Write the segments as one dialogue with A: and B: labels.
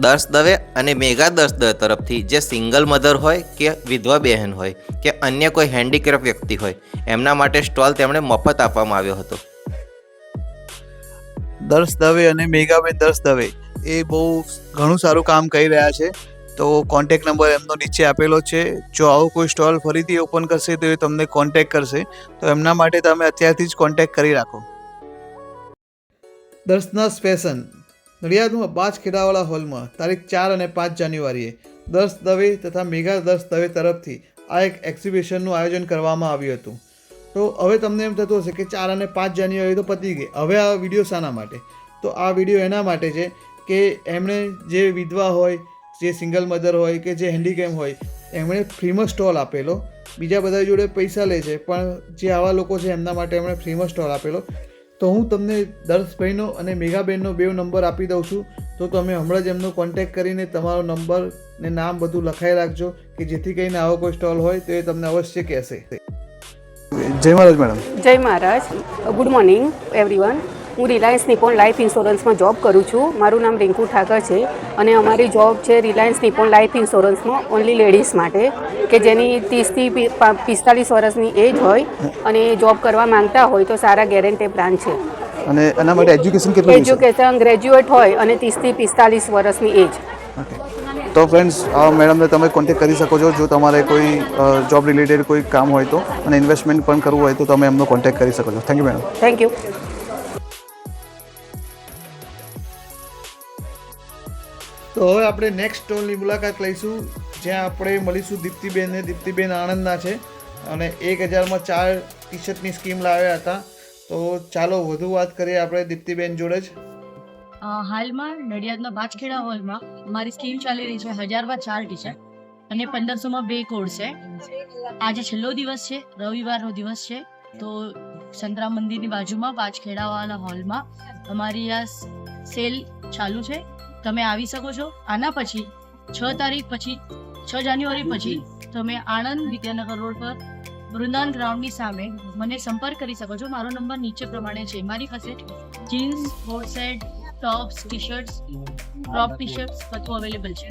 A: દર્શ દવે અને મેઘા દર્શ દવે તરફથી જે સિંગલ મધર હોય કે વિધવા બહેન હોય કે અન્ય કોઈ હેન્ડીક્રાફ્ટ વ્યક્તિ હોય એમના માટે સ્ટોલ તેમણે મફત આપવામાં આવ્યો હતો.
B: દર્શ દવે અને મેઘાબેન દર્શ દવે એ બહુ ઘણું સારું કામ કરી રહ્યા છે. તો કોન્ટેક્ટ નંબર એમનો નીચે આપેલો છે. જો આવો કોઈ સ્ટોલ ફરીથી ઓપન કરશે તો એ તમને કોન્ટેક્ટ કરશે. તો એમના માટે તમે અત્યારથી જ કોન્ટેક્ટ કરી રાખો. દર્શનાસ ફેશન નડિયાદમાં બાજખેડાવાળા હોલમાં તારીખ 4 અને 5 જાન્યુઆરીએ દર્શ દવે તથા મેઘા દર્શ દવે તરફથી આ એક એક્ઝિબિશનનું આયોજન કરવામાં આવ્યું હતું. તો હવે તમને એમ થતું હશે કે 4 અને 5 જાન્યુઆરી તો પતી ગઈ, હવે આ વિડીયો શાના માટે? તો આ વિડીયો એના માટે છે કે એમણે જે વિધવા હોય, જે સિંગલ મધર હોય કે જે હેન્ડીકેમ હોય, એમણે ફ્રીમાં સ્ટોલ આપેલો. બીજા બધા જોડે પૈસા લે છે, પણ જે આવા લોકો છે એમના માટે એમણે ફ્રીમાં સ્ટોલ આપેલો. તો હું તમને દર્શભાઈનો અને મેઘાબેનનો 2 નંબર આપી દઉં છું. તો તમે હમણાં જ એમનો કોન્ટેક્ટ કરીને તમારો નંબર ને નામ બધું લખાઈ રાખજો કે જેથી કરીને આવો કોઈ સ્ટોલ હોય તો એ તમને અવશ્ય કહેશે. જય મહારાજ મેડમ.
C: જય મહારાજ. Good morning everyone. હું રિલાયન્સ નિપોન લાઈફ ઇન્સ્યોરન્સમાં જોબ કરું છું. મારું નામ રિંકુ ઠાકર છે અને અમારી જોબ છે રિલાયન્સ નિપોન લાઈફ ઇન્સ્યોરન્સમાં ઓનલી લેડીઝ માટે, કે જેની 30 થી 45 વર્ષની એજ હોય અને જોબ કરવા માંગતા હોય તો સારા ગેરંટી પ્લાન છે.
B: અને એના માટે એજ્યુકેશન કેટલું છે?
C: એજ્યુકેશન ગ્રેજ્યુએટ હોય અને 30 થી 45 વર્ષની એજ.
B: તો ફ્રેન્ડ્સ, મેડમને તમે કોન્ટેક્ટ કરી શકો છો જો તમારે કોઈ જોબ રિલેટેડ કોઈ કામ હોય તો, અને ઇન્વેસ્ટમેન્ટ પણ કરવું હોય તો તમે એમનો કોન્ટેક્ટ કરી શકો છો. Thank you madam.
C: Thank you.
B: તો હવે આપણે નેક્સ્ટ સ્ટોલની મુલાકાત લઈશું, જ્યાં આપણે મળીશું દીપ્તિબેનને. દીપ્તિબેન આણંદના છે અને 1000માં 4 ટી શર્ટની સ્કીમ લાવ્યા હતા. તો ચાલો વધુ વાત કરીએ આપણે દીપ્તિબેન જોડે જ.
D: હાલમાં નડિયાદના બાજખેડા હોલમાં મારી સ્કીમ ચાલી રહી છે 1000માં 4 ટી શર્ટ અને 1500માં 2 કોડ છે. આજે છેલ્લો દિવસ છે, રવિવારનો દિવસ છે. તો સંતરામ મંદિરની બાજુમાં બાજખેડાવાળા હોલમાં અમારી આ સેલ ચાલુ છે. તમે આવી શકો છો. આના પછી 6 જાન્યુઆરી પછી તમે આણંદ વિદ્યાનગર રોડ પર વૃંદાવન ગ્રાઉન્ડની સામે મને સંપર્ક કરી શકો છો. મારો નંબર નીચે પ્રમાણે છે. મારી પાસે jeans, coat set, tops, T shirts, crop T shirts બધું અવેલેબલ છે.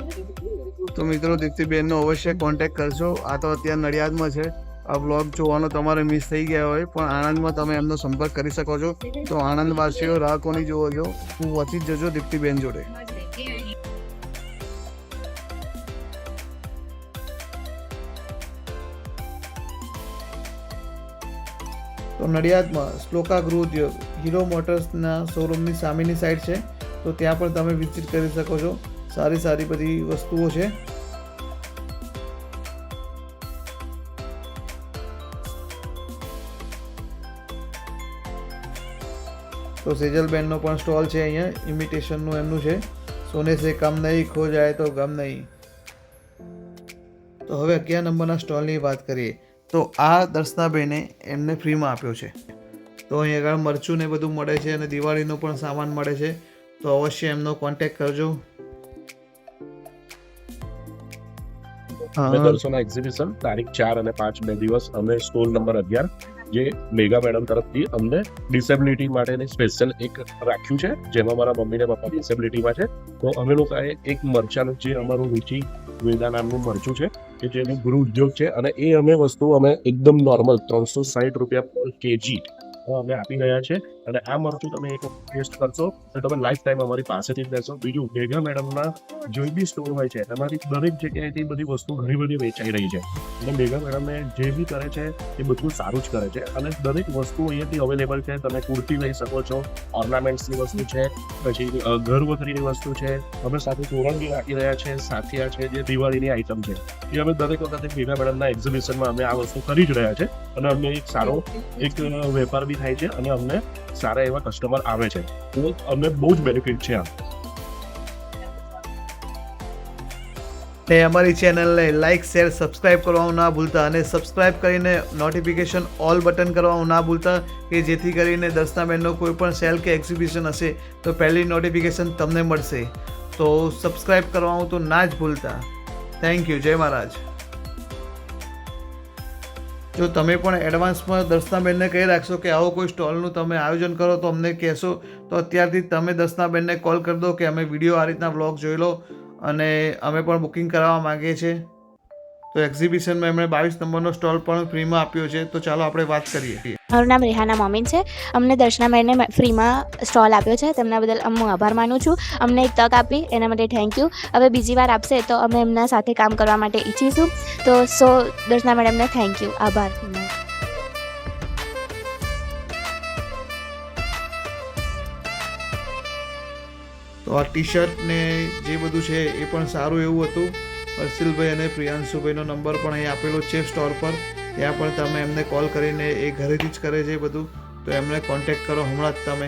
B: તો મિત્રો, દીપ્તિબેનનો અવશ્ય કોન્ટેક્ટ કરજો. આ તો અત્યારે નડિયાદમાં છે. આ બ્લોગ જોવાનો તમારે મિસ થઈ ગયા હોય પણ આણંદમાં તમે એમનો સંપર્ક કરી શકો છો. તો આણંદવાસીઓ રાહ કોની જોવો છો, હું વધી જ જજો દીપ્તિબેન જોડે. તો નડિયાદમાં શ્લોકા ગૃહ ઉદ્યોગ હીરો મોટર્સના શોરૂમની સામેની સાઈડ છે. તો ત્યાં પણ તમે વિઝિટ કરી શકો છો. સારી સારી બધી વસ્તુઓ છે. તો સેજલબેનનો પણ સ્ટોલ છે અહીંયા. ઇમિટેશનનું એમનું છે. સોને સે કમ નહીં, ખો જાય તો ગમ નહીં. તો હવે 11 નંબરના સ્ટોલની વાત કરીએ. તો આ દર્શનાબેને એમને ફ્રીમાં આપ્યો છે. તો અહીં આગળ મરચું ને બધું મળે છે અને દિવાળીનો પણ સામાન મળે છે. તો અવશ્ય એમનો કોન્ટેક્ટ કરજો.
E: દર્શના એક્ઝિબિશન તારીખ 4 અને 5 બે દિવસ અમે સ્ટોલ નંબર 11 જે મેગા મેડમ તરફથી અમને ડિસેબિલિટી માટેની સ્પેશિયલ એક રાખ્યું છે, જેમાં મારા મમ્મી ને પપ્પા ડિસેબિલિટીમાં છે. તો અમે લોકોએ એક મરચાનું જે અમારું રુચિ વેદા નામનું મરચું છે કે જેનું ગૃહ ઉદ્યોગ છે, અને એ અમે વસ્તુ અમે એકદમ નોર્મલ 360 રૂપિયા પર કેજી અમે આપી રહ્યા છે. અને આ મરચું તમે એક ટેસ્ટ કરશો તો તમે લાઈફ ટાઈમ અમારી પાસેથી જ લેશો. બીજું, મેઘા મેડમના જે બી સ્ટોર હોય છે એમાંથી દરેક જગ્યાએથી બધી વસ્તુ ઘણી બધી વેચાઈ રહી છે. અને મેઘા મેડમે જે બી કરે છે એ બધું સારું જ કરે છે. અને દરેક વસ્તુ અહીંયાથી અવેલેબલ છે. તમે કુર્તી લઈ શકો છો, ઓર્નામેન્ટ્સની વસ્તુ છે, પછી ઘરવખરીની વસ્તુ છે. અમે સાથે તોરણ બી રાખી રહ્યા છે, સાથિયા છે, જે દિવાળીની આઈટમ છે એ અમે દરેક વખતે મેઘા મેડમના એક્ઝિબિશનમાં અમે આ વસ્તુ કરી જ રહ્યા છે. અને અમને એક સારો એક વેપાર બી થાય છે અને અમને સારા એવા કસ્ટમર આવે છે. તો અમને બહુ જ બેનિફિટ છે આ.
B: ને અમારી ચેનલને લાઇક, શેર, સબસ્ક્રાઇબ કરવાનું ના ભૂલતા, અને સબસ્ક્રાઇબ કરીને નોટિફિકેશન ઓલ બટન કરવાનું ના ભૂલતા, કે જેથી કરીને દર્શનાબેનનો કોઈ પણ સેલ કે એક્ઝિબિશન હશે તો પહેલી નોટિફિકેશન તમને મળશે. તો સબસ્ક્રાઇબ કરવાનું તો ના જ ભૂલતા. Thank you. જય મહારાજ. જો તમે પણ એડવાન્સમાં દર્શનાબેનને કહી રાખશો કે આવો કોઈ સ્ટોલનું તમે આયોજન કરો તો અમને કહેશો, તો અત્યારથી તમે દર્શનાબેનને કોલ કરી દો કે અમે વિડીયો આ રીતના બ્લોગ જોઈ લો અને અમે પણ બુકિંગ કરાવવા માગીએ છીએ. તો એક્ઝિબિશનમાં એમણે 22 નંબરનો સ્ટોલ પણ ફ્રીમાં આપ્યો છે. તો ચાલો આપણે વાત કરીએ.
F: મારું નામ રેહાના મોમીન છે. અમને દર્શનાબેનને ફ્રીમાં સ્ટોલ આપ્યો છે, તેમના બદલ હું આભાર માનું છું. અમને એક તક આપી એના માટે થેન્ક યુ. હવે બીજી વાર આપશે તો અમે એમના સાથે કામ કરવા માટે ઈચ્છીશું. તો દર્શના મેડમને થેન્ક યુ, આભાર.
B: તો આ ટી શર્ટ ને જે બધું છે એ પણ સારું એવું હતું. હર્ષિલભાઈ અને પ્રિયાંશુભાઈનો નંબર પણ અહીં આપેલો છે સ્ટોર પર. ત્યાં પણ તમે એમને કોલ કરીને એ ઘરેથી જ કરે છે બધું, તો એમને કોન્ટેક્ટ કરો હમણાં જ તમે.